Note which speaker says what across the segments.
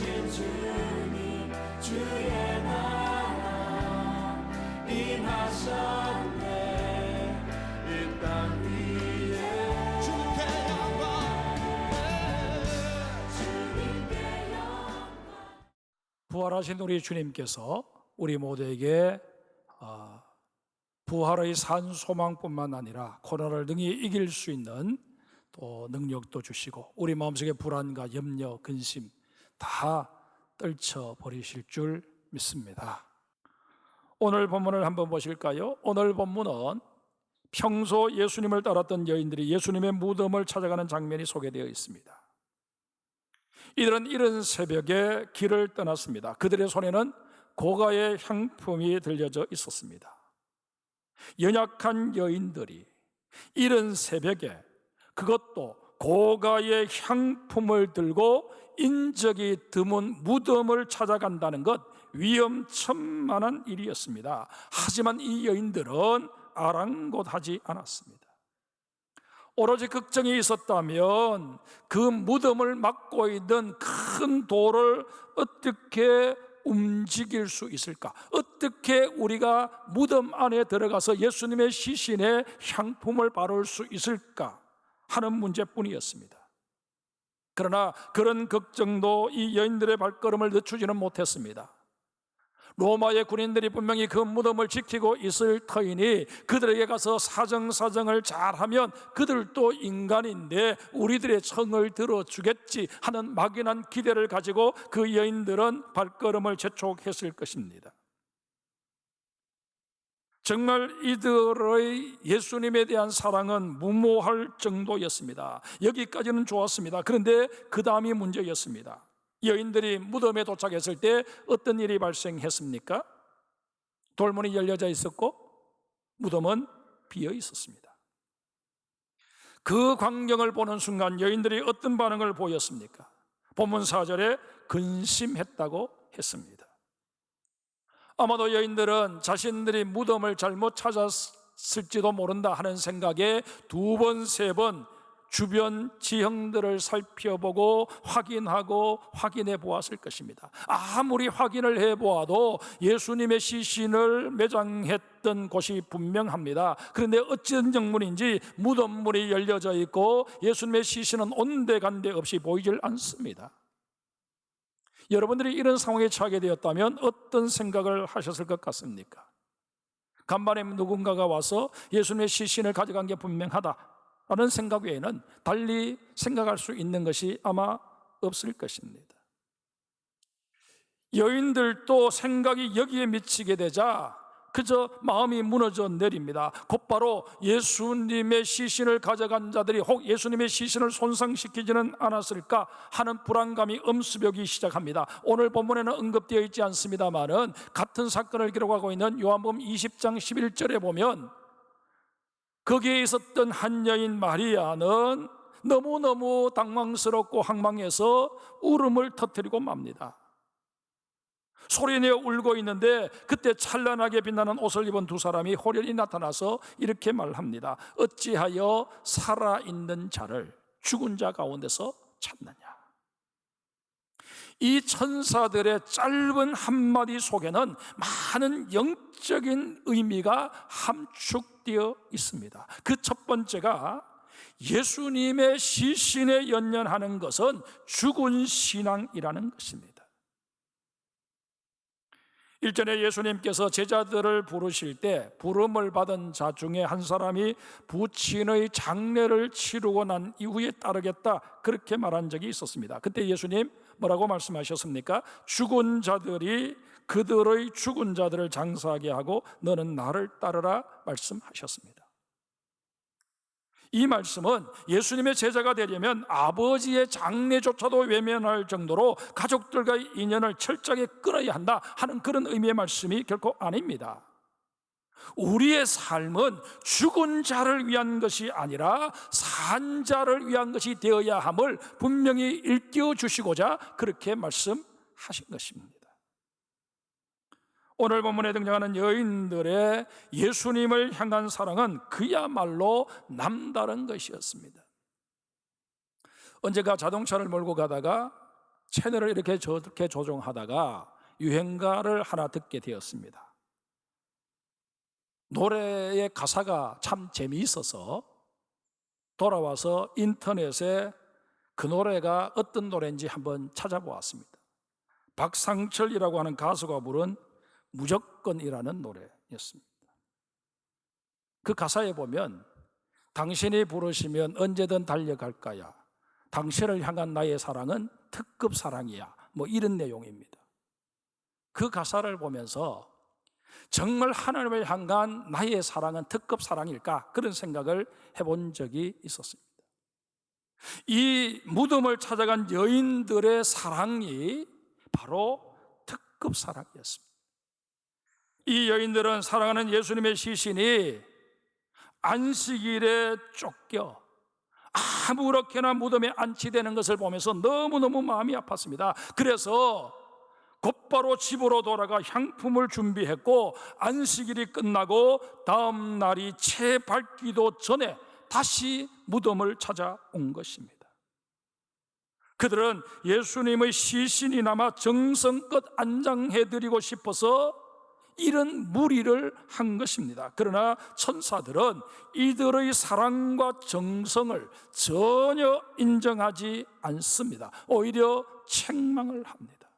Speaker 1: 오신 주님 주의 나라 임하셨네. 이 땅 위에 주님께 영광.
Speaker 2: 부활하신 우리 주님께서 우리 모두에게 부활의 산 소망뿐만 아니라 코로나를 능히 이길 수 있는 또 능력도 주시고 우리 마음속의 불안과 염려, 근심 다 떨쳐버리실 줄 믿습니다. 오늘 본문을 한번 보실까요? 오늘 본문은 평소 예수님을 따랐던 여인들이 예수님의 무덤을 찾아가는 장면이 소개되어 있습니다. 이들은 이른 새벽에 길을 떠났습니다. 그들의 손에는 고가의 향품이 들려져 있었습니다. 연약한 여인들이 이른 새벽에 그것도 고가의 향품을 들고 인적이 드문 무덤을 찾아간다는 것 위험천만한 일이었습니다. 하지만 이 여인들은 아랑곳하지 않았습니다. 오로지 걱정이 있었다면 그 무덤을 막고 있는 큰 돌을 어떻게 움직일 수 있을까? 어떻게 우리가 무덤 안에 들어가서 예수님의 시신에 향품을 바를 수 있을까 하는 문제뿐이었습니다. 그러나 그런 걱정도 이 여인들의 발걸음을 늦추지는 못했습니다. 로마의 군인들이 분명히 그 무덤을 지키고 있을 터이니 그들에게 가서 사정을 잘하면 그들도 인간인데 우리들의 청을 들어주겠지 하는 막연한 기대를 가지고 그 여인들은 발걸음을 재촉했을 것입니다. 정말 이들의 예수님에 대한 사랑은 무모할 정도였습니다. 여기까지는 좋았습니다. 그런데 그 다음이 문제였습니다. 여인들이 무덤에 도착했을 때 어떤 일이 발생했습니까? 돌문이 열려져 있었고 무덤은 비어 있었습니다. 그 광경을 보는 순간 여인들이 어떤 반응을 보였습니까? 본문 4절에 근심했다고 했습니다. 아마도 여인들은 자신들이 무덤을 잘못 찾았을지도 모른다 하는 생각에 2번, 3번 주변 지형들을 살펴보고 확인해 보았을 것입니다. 아무리 확인을 해보아도 예수님의 시신을 매장했던 곳이 분명합니다. 그런데 어찌된 정문인지 무덤문이 열려져 있고 예수님의 시신은 온데간데 없이 보이질 않습니다. 여러분들이 이런 상황에 처하게 되었다면 어떤 생각을 하셨을 것 같습니까? 간만에 누군가가 와서 예수님의 시신을 가져간 게 분명하다 라는 생각 외에는 달리 생각할 수 있는 것이 아마 없을 것입니다. 여인들도 생각이 여기에 미치게 되자 그저 마음이 무너져 내립니다. 곧바로 예수님의 시신을 가져간 자들이 혹 예수님의 시신을 손상시키지는 않았을까 하는 불안감이 엄습하기 시작합니다. 오늘 본문에는 언급되어 있지 않습니다만은 같은 사건을 기록하고 있는 요한복음 20장 11절에 보면 거기에 있었던 한 여인 마리아는 너무너무 당황스럽고 황망해서 울음을 터뜨리고 맙니다. 소리내어 울고 있는데 그때 찬란하게 빛나는 옷을 입은 2사람이 호련히 나타나서 이렇게 말합니다. 어찌하여 살아있는 자를 죽은 자 가운데서 찾느냐. 이 천사들의 짧은 한마디 속에는 많은 영적인 의미가 함축되어 있습니다. 그 첫 번째가 예수님의 시신에 연연하는 것은 죽은 신앙이라는 것입니다. 일전에 예수님께서 제자들을 부르실 때 부름을 받은 자 중에 한 사람이 부친의 장례를 치르고 난 이후에 따르겠다 그렇게 말한 적이 있었습니다. 그때 예수님 뭐라고 말씀하셨습니까? 죽은 자들이 그들의 죽은 자들을 장사하게 하고 너는 나를 따르라 말씀하셨습니다. 이 말씀은 예수님의 제자가 되려면 아버지의 장례조차도 외면할 정도로 가족들과의 인연을 철저하게 끊어야 한다 하는 그런 의미의 말씀이 결코 아닙니다. 우리의 삶은 죽은 자를 위한 것이 아니라 산 자를 위한 것이 되어야 함을 분명히 일깨워 주시고자 그렇게 말씀하신 것입니다. 오늘 본문에 등장하는 여인들의 예수님을 향한 사랑은 그야말로 남다른 것이었습니다. 언제가 자동차를 몰고 가다가 채널을 이렇게 저렇게 조종하다가 유행가를 하나 듣게 되었습니다. 노래의 가사가 참 재미있어서 돌아와서 인터넷에 그 노래가 어떤 노래인지 한번 찾아보았습니다. 박상철이라고 하는 가수가 부른 무조건이라는 노래였습니다. 그 가사에 보면 당신이 부르시면 언제든 달려갈 거야. 당신을 향한 나의 사랑은 특급 사랑이야. 뭐 이런 내용입니다. 그 가사를 보면서 정말 하나님을 향한 나의 사랑은 특급 사랑일까? 그런 생각을 해본 적이 있었습니다. 이 무덤을 찾아간 여인들의 사랑이 바로 특급 사랑이었습니다. 이 여인들은 사랑하는 예수님의 시신이 안식일에 쫓겨 아무렇게나 무덤에 안치되는 것을 보면서 너무너무 마음이 아팠습니다. 그래서 곧바로 집으로 돌아가 향품을 준비했고 안식일이 끝나고 다음 날이 채 밝기도 전에 다시 무덤을 찾아온 것입니다. 그들은 예수님의 시신이 남아 정성껏 안장해드리고 싶어서 이런 무리를 한 것입니다. 그러나 천사들은 이들의 사랑과 정성을 전혀 인정하지 않습니다. 오히려 책망을 합니다.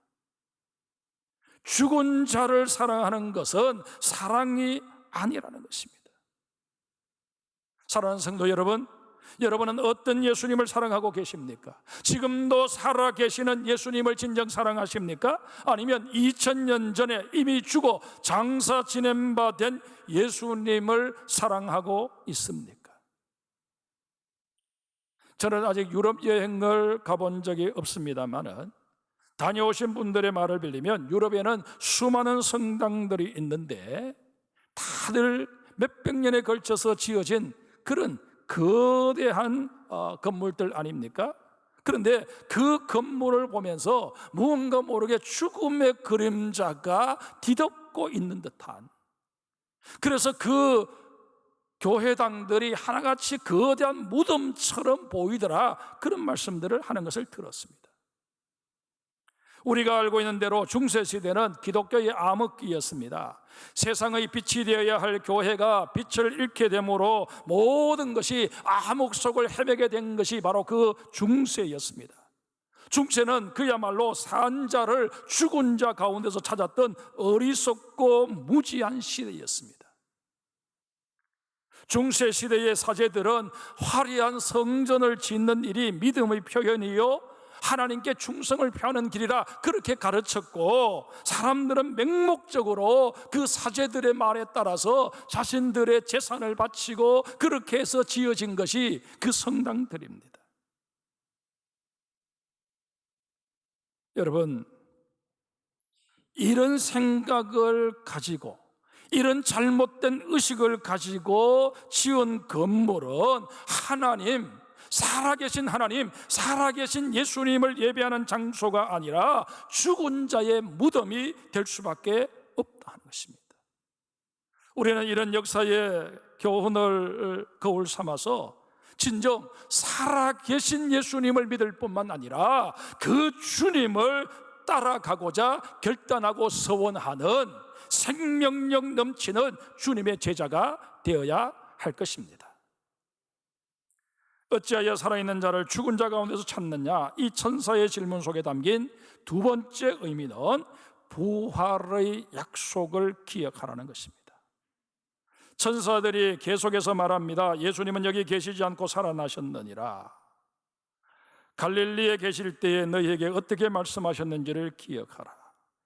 Speaker 2: 죽은 자를 사랑하는 것은 사랑이 아니라는 것입니다. 사랑하는 성도 여러분, 여러분은 어떤 예수님을 사랑하고 계십니까? 지금도 살아계시는 예수님을 진정 사랑하십니까? 아니면 2000년 전에 이미 죽어 장사 지낸 바 된 예수님을 사랑하고 있습니까? 저는 아직 유럽 여행을 가본 적이 없습니다만은 다녀오신 분들의 말을 빌리면 유럽에는 수많은 성당들이 있는데 다들 몇백 년에 걸쳐서 지어진 그런 거대한 건물들 아닙니까? 그런데 그 건물을 보면서 무언가 모르게 죽음의 그림자가 뒤덮고 있는 듯한, 그래서 그 교회당들이 하나같이 거대한 무덤처럼 보이더라, 그런 말씀들을 하는 것을 들었습니다. 우리가 알고 있는 대로 중세시대는 기독교의 암흑기였습니다. 세상의 빛이 되어야 할 교회가 빛을 잃게 되므로 모든 것이 암흑 속을 헤매게 된 것이 바로 그 중세였습니다. 중세는 그야말로 산자를 죽은 자 가운데서 찾았던 어리석고 무지한 시대였습니다. 중세시대의 사제들은 화려한 성전을 짓는 일이 믿음의 표현이요 하나님께 충성을 표하는 길이라 그렇게 가르쳤고, 사람들은 맹목적으로 그 사제들의 말에 따라서 자신들의 재산을 바치고 그렇게 해서 지어진 것이 그 성당들입니다. 여러분, 이런 생각을 가지고 이런 잘못된 의식을 가지고 지은 건물은 하나님, 살아계신 하나님, 살아계신 예수님을 예배하는 장소가 아니라 죽은 자의 무덤이 될 수밖에 없다는 것입니다. 우리는 이런 역사의 교훈을 거울 삼아서 진정 살아계신 예수님을 믿을 뿐만 아니라 그 주님을 따라가고자 결단하고 서원하는 생명력 넘치는 주님의 제자가 되어야 할 것입니다. 어찌하여 살아있는 자를 죽은 자 가운데서 찾느냐? 이 천사의 질문 속에 담긴 두 번째 의미는 부활의 약속을 기억하라는 것입니다. 천사들이 계속해서 말합니다. 예수님은 여기 계시지 않고 살아나셨느니라. 갈릴리에 계실 때에 너희에게 어떻게 말씀하셨는지를 기억하라.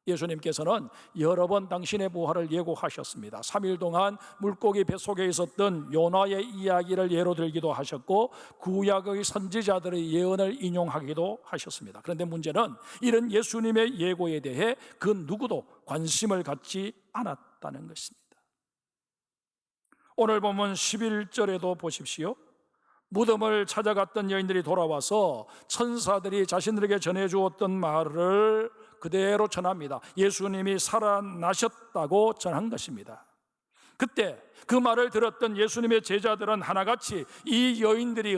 Speaker 2: 예수님께서는 여러 번 당신의 부활을 예고하셨습니다. 3일 동안 물고기 뱃속에 있었던 요나의 이야기를 예로 들기도 하셨고 구약의 선지자들의 예언을 인용하기도 하셨습니다. 그런데 문제는 이런 예수님의 예고에 대해 그 누구도 관심을 갖지 않았다는 것입니다. 오늘 본문 11절에도 보십시오. 무덤을 찾아갔던 여인들이 돌아와서 천사들이 자신들에게 전해주었던 말을 그대로 전합니다. 예수님이 살아나셨다고 전한 것입니다. 그때 그 말을 들었던 예수님의 제자들은 하나같이 이 여인들이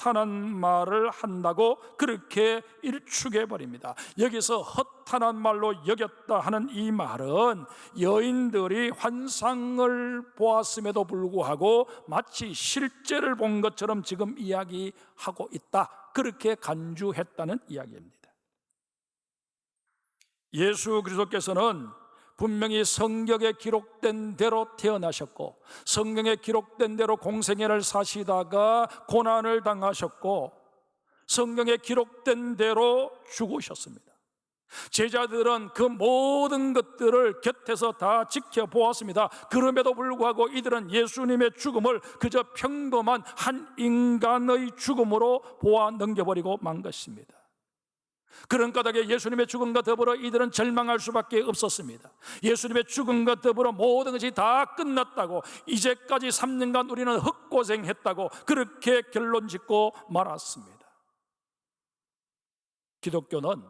Speaker 2: 허탄한 말을 한다고 그렇게 일축해 버립니다. 여기서 허탄한 말로 여겼다 하는 이 말은 여인들이 환상을 보았음에도 불구하고 마치 실제를 본 것처럼 지금 이야기하고 있다, 그렇게 간주했다는 이야기입니다. 예수 그리스도께서는 분명히 성경에 기록된 대로 태어나셨고 성경에 기록된 대로 공생애를 사시다가 고난을 당하셨고 성경에 기록된 대로 죽으셨습니다. 제자들은 그 모든 것들을 곁에서 다 지켜보았습니다. 그럼에도 불구하고 이들은 예수님의 죽음을 그저 평범한 한 인간의 죽음으로 보아 넘겨버리고 만 것입니다. 그런 까닭에 예수님의 죽음과 더불어 이들은 절망할 수밖에 없었습니다. 예수님의 죽음과 더불어 모든 것이 다 끝났다고, 이제까지 3년간 우리는 헛고생했다고 그렇게 결론 짓고 말았습니다. 기독교는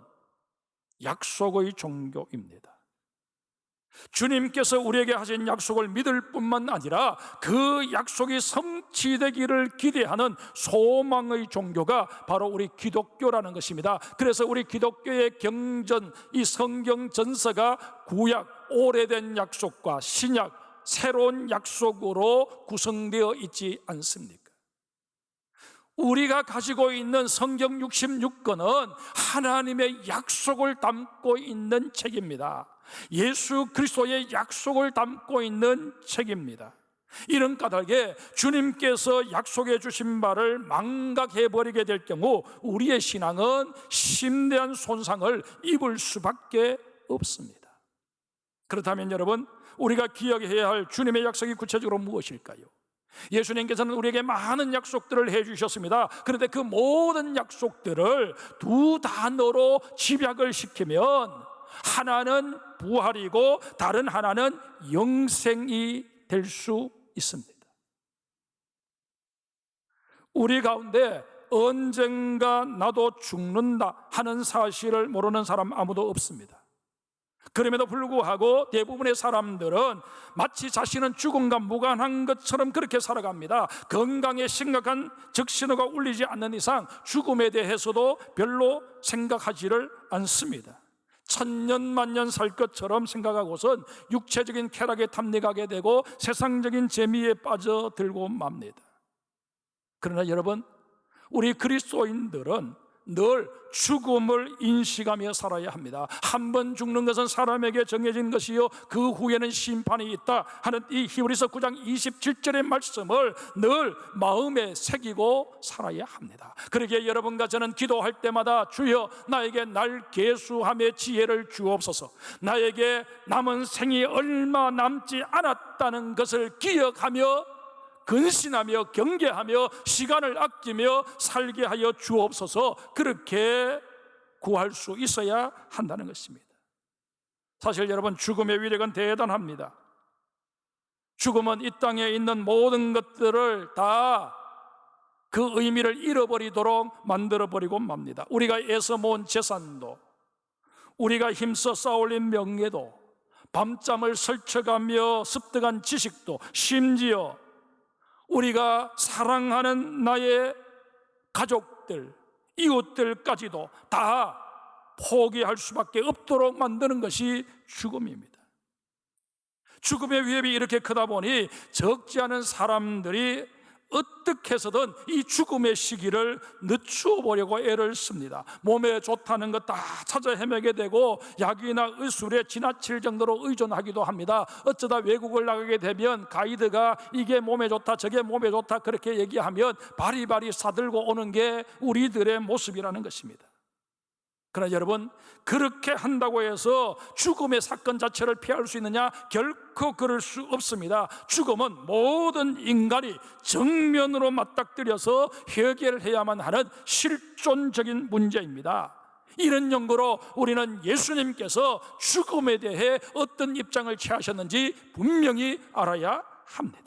Speaker 2: 약속의 종교입니다. 주님께서 우리에게 하신 약속을 믿을 뿐만 아니라 그 약속이 성취되기를 기대하는 소망의 종교가 바로 우리 기독교라는 것입니다. 그래서 우리 기독교의 경전, 이 성경 전서가 구약, 오래된 약속과 신약, 새로운 약속으로 구성되어 있지 않습니까? 우리가 가지고 있는 성경 66권은 하나님의 약속을 담고 있는 책입니다. 예수 그리스도의 약속을 담고 있는 책입니다. 이런 까닭에 주님께서 약속해 주신 바를 망각해버리게 될 경우 우리의 신앙은 심대한 손상을 입을 수밖에 없습니다. 그렇다면 여러분, 우리가 기억해야 할 주님의 약속이 구체적으로 무엇일까요? 예수님께서는 우리에게 많은 약속들을 해주셨습니다. 그런데 그 모든 약속들을 두 단어로 집약을 시키면 하나는 부활이고 다른 하나는 영생이 될 수 있습니다. 우리 가운데 언젠가 나도 죽는다 하는 사실을 모르는 사람 아무도 없습니다. 그럼에도 불구하고 대부분의 사람들은 마치 자신은 죽음과 무관한 것처럼 그렇게 살아갑니다. 건강에 심각한 적신호가 울리지 않는 이상 죽음에 대해서도 별로 생각하지를 않습니다. 천년만년 살 것처럼 생각하고선 육체적인 쾌락에 탐닉하게 되고 세상적인 재미에 빠져들고 맙니다. 그러나 여러분, 우리 그리스도인들은 늘 죽음을 인식하며 살아야 합니다. 한 번 죽는 것은 사람에게 정해진 것이요 그 후에는 심판이 있다 하는 이 히브리서 9장 27절의 말씀을 늘 마음에 새기고 살아야 합니다. 그러기에 여러분과 저는 기도할 때마다 주여 나에게 날 계수함의 지혜를 주옵소서, 나에게 남은 생이 얼마 남지 않았다는 것을 기억하며 근신하며 경계하며 시간을 아끼며 살게 하여 주옵소서, 그렇게 구할 수 있어야 한다는 것입니다. 사실 여러분, 죽음의 위력은 대단합니다. 죽음은 이 땅에 있는 모든 것들을 다 그 의미를 잃어버리도록 만들어버리고 맙니다. 우리가 애써 모은 재산도, 우리가 힘써 쌓아올린 명예도, 밤잠을 설쳐가며 습득한 지식도, 심지어 우리가 사랑하는 나의 가족들, 이웃들까지도 다 포기할 수밖에 없도록 만드는 것이 죽음입니다. 죽음의 위협이 이렇게 크다 보니 적지 않은 사람들이 어떻게 해서든 이 죽음의 시기를 늦추어 보려고 애를 씁니다. 몸에 좋다는 것 다 찾아 헤매게 되고 약이나 의술에 지나칠 정도로 의존하기도 합니다. 어쩌다 외국을 나가게 되면 가이드가 이게 몸에 좋다 저게 몸에 좋다 그렇게 얘기하면 바리바리 사들고 오는 게 우리들의 모습이라는 것입니다. 그러나 여러분, 그렇게 한다고 해서 죽음의 사건 자체를 피할 수 있느냐? 결코 그럴 수 없습니다. 죽음은 모든 인간이 정면으로 맞닥뜨려서 해결해야만 하는 실존적인 문제입니다. 이런 연구로 우리는 예수님께서 죽음에 대해 어떤 입장을 취하셨는지 분명히 알아야 합니다.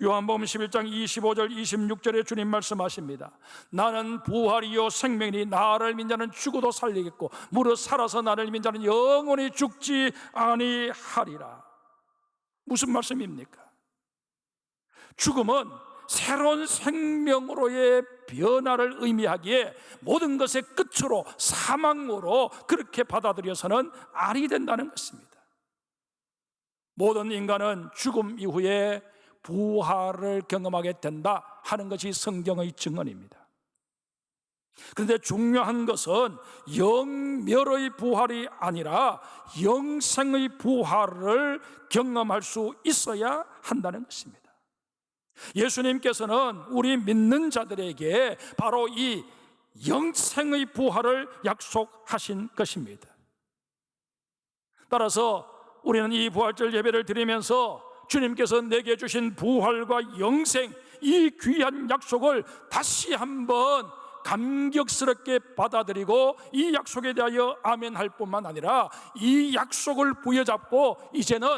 Speaker 2: 요한복음 11장 25절 26절에 주님 말씀하십니다. 나는 부활이요 생명이니 나를 믿는 자는 죽어도 살리겠고 무릇 살아서 나를 믿는 자는 영원히 죽지 아니하리라. 무슨 말씀입니까? 죽음은 새로운 생명으로의 변화를 의미하기에 모든 것의 끝으로 사망으로 그렇게 받아들여서는 아니 된다는 것입니다. 모든 인간은 죽음 이후에 부활을 경험하게 된다 하는 것이 성경의 증언입니다. 그런데 중요한 것은 영멸의 부활이 아니라 영생의 부활을 경험할 수 있어야 한다는 것입니다. 예수님께서는 우리 믿는 자들에게 바로 이 영생의 부활을 약속하신 것입니다. 따라서 우리는 이 부활절 예배를 드리면서 주님께서 내게 주신 부활과 영생, 이 귀한 약속을 다시 한번 감격스럽게 받아들이고 이 약속에 대하여 아멘할 뿐만 아니라 이 약속을 부여잡고 이제는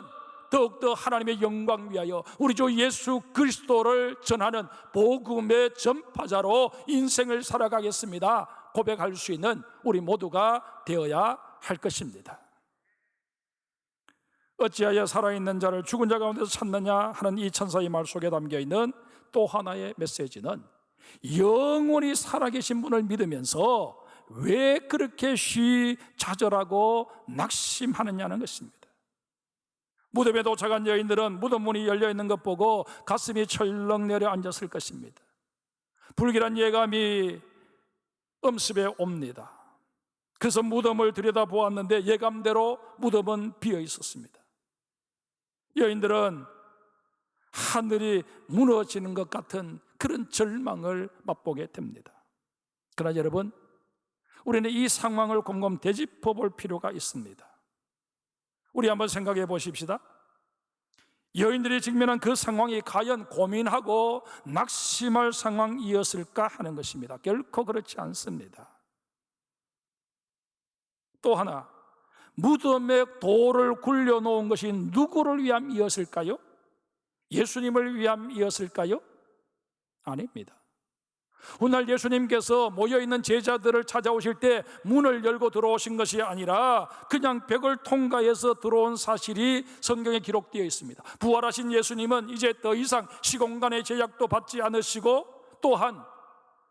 Speaker 2: 더욱더 하나님의 영광 위하여 우리 주 예수 그리스도를 전하는 복음의 전파자로 인생을 살아가겠습니다 고백할 수 있는 우리 모두가 되어야 할 것입니다. 어찌하여 살아있는 자를 죽은 자 가운데서 찾느냐 하는 이 천사의 말 속에 담겨있는 또 하나의 메시지는 영원히 살아계신 분을 믿으면서 왜 그렇게 좌절하고 낙심하느냐는 것입니다. 무덤에 도착한 여인들은 무덤 문이 열려있는 것 보고 가슴이 철렁 내려앉았을 것입니다. 불길한 예감이 음습에 옵니다. 그래서 무덤을 들여다보았는데 예감대로 무덤은 비어 있었습니다. 여인들은 하늘이 무너지는 것 같은 그런 절망을 맛보게 됩니다. 그러나 여러분, 우리는 이 상황을 곰곰 되짚어 볼 필요가 있습니다. 우리 한번 생각해 보십시다. 여인들이 직면한 그 상황이 과연 고민하고 낙심할 상황이었을까 하는 것입니다. 결코 그렇지 않습니다. 또 하나, 무덤에 돌을 굴려놓은 것이 누구를 위함이었을까요? 예수님을 위함이었을까요? 아닙니다. 훗날 예수님께서 모여있는 제자들을 찾아오실 때 문을 열고 들어오신 것이 아니라 그냥 벽을 통과해서 들어온 사실이 성경에 기록되어 있습니다. 부활하신 예수님은 이제 더 이상 시공간의 제약도 받지 않으시고 또한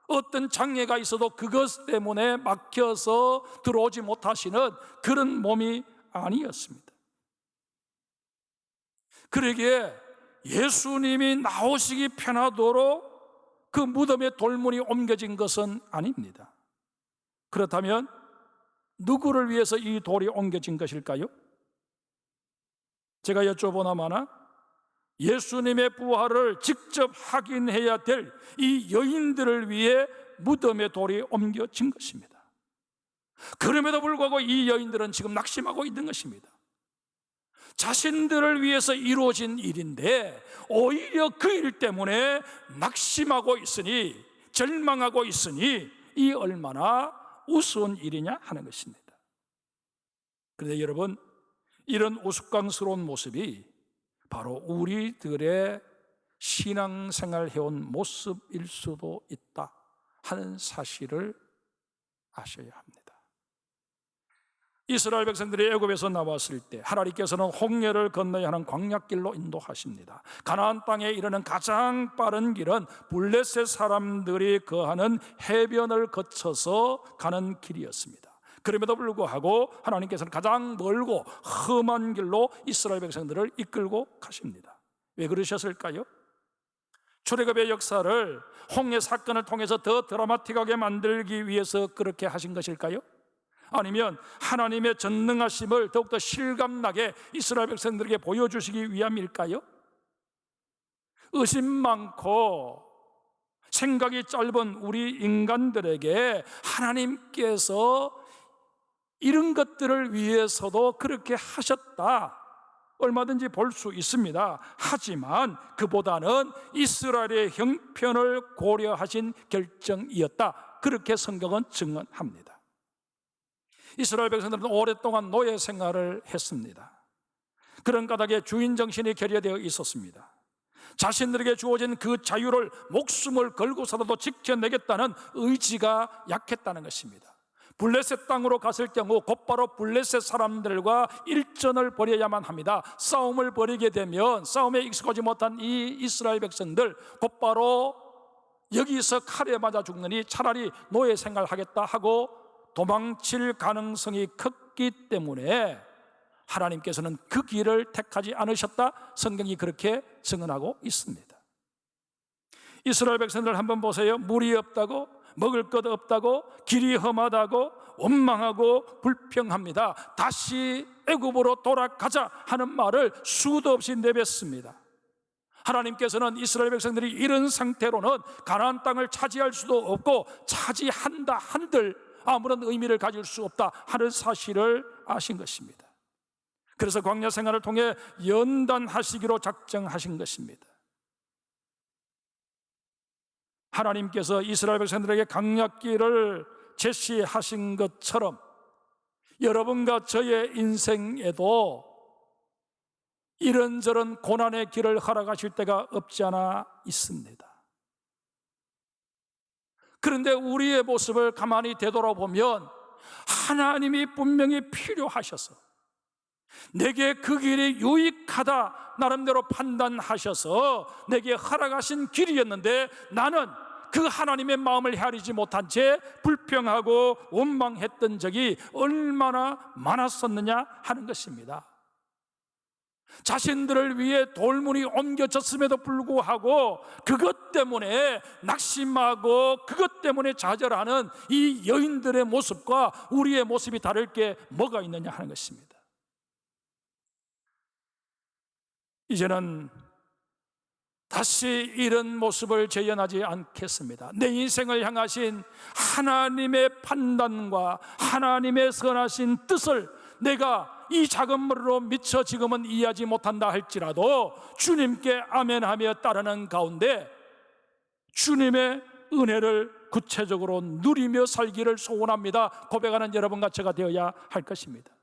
Speaker 2: 어떤 장애가 있어도 그것 때문에 막혀서 들어오지 못하시는 그런 몸이 아니었습니다. 그러기에 예수님이 나오시기 편하도록 그 무덤에 돌문이 옮겨진 것은 아닙니다. 그렇다면 누구를 위해서 이 돌이 옮겨진 것일까요? 제가 여쭤보나마나 예수님의 부활을 직접 확인해야 될 이 여인들을 위해 무덤에 돌이 옮겨진 것입니다. 그럼에도 불구하고 이 여인들은 지금 낙심하고 있는 것입니다. 자신들을 위해서 이루어진 일인데 오히려 그 일 때문에 낙심하고 있으니, 절망하고 있으니 이 얼마나 우스운 일이냐 하는 것입니다. 그런데 여러분, 이런 우스꽝스러운 모습이 바로 우리들의 신앙생활 해온 모습일 수도 있다 하는 사실을 아셔야 합니다. 이스라엘 백성들이 애굽에서 나왔을 때 하나님께서는 홍해를 건너야 하는 광야길로 인도하십니다. 가나안 땅에 이르는 가장 빠른 길은 블레셋 사람들이 거하는 해변을 거쳐서 가는 길이었습니다. 그럼에도 불구하고 하나님께서는 가장 멀고 험한 길로 이스라엘 백성들을 이끌고 가십니다. 왜 그러셨을까요? 출애굽의 역사를 홍해 사건을 통해서 더 드라마틱하게 만들기 위해서 그렇게 하신 것일까요? 아니면 하나님의 전능하심을 더욱더 실감나게 이스라엘 백성들에게 보여주시기 위함일까요? 의심 많고 생각이 짧은 우리 인간들에게 하나님께서 이런 것들을 위해서도 그렇게 하셨다, 얼마든지 볼 수 있습니다. 하지만 그보다는 이스라엘의 형편을 고려하신 결정이었다, 그렇게 성경은 증언합니다. 이스라엘 백성들은 오랫동안 노예 생활을 했습니다. 그런 까닭에 주인정신이 결여되어 있었습니다. 자신들에게 주어진 그 자유를 목숨을 걸고서라도 지켜내겠다는 의지가 약했다는 것입니다. 블레셋 땅으로 갔을 경우 곧바로 블레셋 사람들과 일전을 벌여야만 합니다. 싸움을 벌이게 되면 싸움에 익숙하지 못한 이 이스라엘 백성들 곧바로 여기서 칼에 맞아 죽느니 차라리 노예 생활하겠다 하고 도망칠 가능성이 컸기 때문에 하나님께서는 그 길을 택하지 않으셨다, 성경이 그렇게 증언하고 있습니다. 이스라엘 백성들 한번 보세요. 물이 없다고, 먹을 것 없다고, 길이 험하다고, 원망하고 불평합니다. 다시 애굽으로 돌아가자 하는 말을 수도 없이 내뱉습니다. 하나님께서는 이스라엘 백성들이 이런 상태로는 가나안 땅을 차지할 수도 없고 차지한다 한들 아무런 의미를 가질 수 없다 하는 사실을 아신 것입니다. 그래서 광야 생활을 통해 연단하시기로 작정하신 것입니다. 하나님께서 이스라엘 백성들에게 강약길을 제시하신 것처럼 여러분과 저의 인생에도 이런저런 고난의 길을 허락하실 때가 없지 않아 있습니다. 그런데 우리의 모습을 가만히 되돌아보면 하나님이 분명히 필요하셔서 내게 그 길이 유익하다 나름대로 판단하셔서 내게 허락하신 길이었는데 나는 그 하나님의 마음을 헤아리지 못한 채 불평하고 원망했던 적이 얼마나 많았었느냐 하는 것입니다. 자신들을 위해 돌문이 옮겨졌음에도 불구하고 그것 때문에 낙심하고 그것 때문에 좌절하는 이 여인들의 모습과 우리의 모습이 다를 게 뭐가 있느냐 하는 것입니다. 이제는 다시 이런 모습을 재현하지 않겠습니다. 내 인생을 향하신 하나님의 판단과 하나님의 선하신 뜻을 내가 이 작은 머리로 미처 지금은 이해하지 못한다 할지라도 주님께 아멘하며 따르는 가운데 주님의 은혜를 구체적으로 누리며 살기를 소원합니다 고백하는 여러분과 제가 되어야 할 것입니다.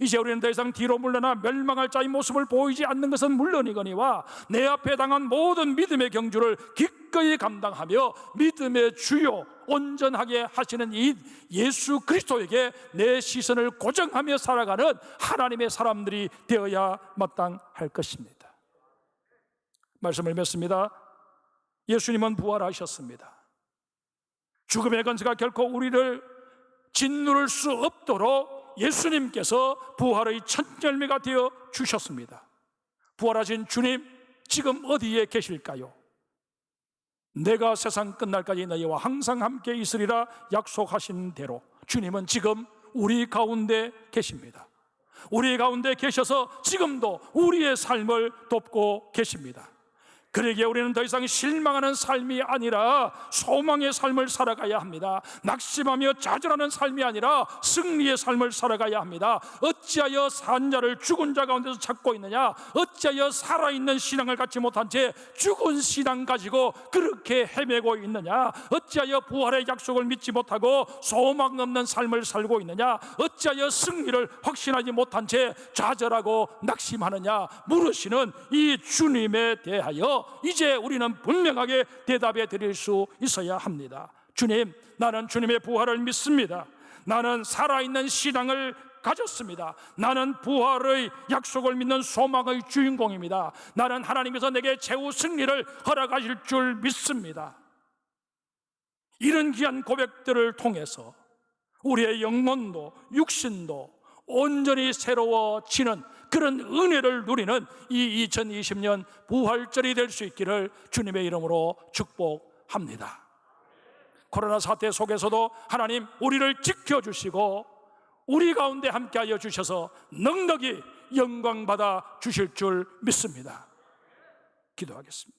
Speaker 2: 이제 우리는 더 이상 뒤로 물러나 멸망할 자의 모습을 보이지 않는 것은 물론이거니와 내 앞에 당한 모든 믿음의 경주를 기꺼이 감당하며 믿음의 주요 온전하게 하시는 이 예수 그리스도에게 내 시선을 고정하며 살아가는 하나님의 사람들이 되어야 마땅할 것입니다. 말씀을 맺습니다. 예수님은 부활하셨습니다. 죽음의 권세가 결코 우리를 짓누를 수 없도록 예수님께서 부활의 첫 열매가 되어 주셨습니다. 부활하신 주님 지금 어디에 계실까요? 내가 세상 끝날까지 너희와 항상 함께 있으리라 약속하신 대로 주님은 지금 우리 가운데 계십니다. 우리 가운데 계셔서 지금도 우리의 삶을 돕고 계십니다. 그러기에 우리는 더 이상 실망하는 삶이 아니라 소망의 삶을 살아가야 합니다. 낙심하며 좌절하는 삶이 아니라 승리의 삶을 살아가야 합니다. 어찌하여 산 자를 죽은 자 가운데서 찾고 있느냐? 어찌하여 살아있는 신앙을 갖지 못한 채 죽은 신앙 가지고 그렇게 헤매고 있느냐? 어찌하여 부활의 약속을 믿지 못하고 소망 없는 삶을 살고 있느냐? 어찌하여 승리를 확신하지 못한 채 좌절하고 낙심하느냐? 물으시는 이 주님에 대하여 이제 우리는 분명하게 대답해 드릴 수 있어야 합니다. 주님, 나는 주님의 부활을 믿습니다. 나는 살아있는 신앙을 가졌습니다. 나는 부활의 약속을 믿는 소망의 주인공입니다. 나는 하나님께서 내게 최후 승리를 허락하실 줄 믿습니다. 이런 귀한 고백들을 통해서 우리의 영혼도 육신도 온전히 새로워지는 그런 은혜를 누리는 이 2020년 부활절이 될 수 있기를 주님의 이름으로 축복합니다. 코로나 사태 속에서도 하나님 우리를 지켜주시고 우리 가운데 함께하여 주셔서 넉넉히 영광받아 주실 줄 믿습니다. 기도하겠습니다.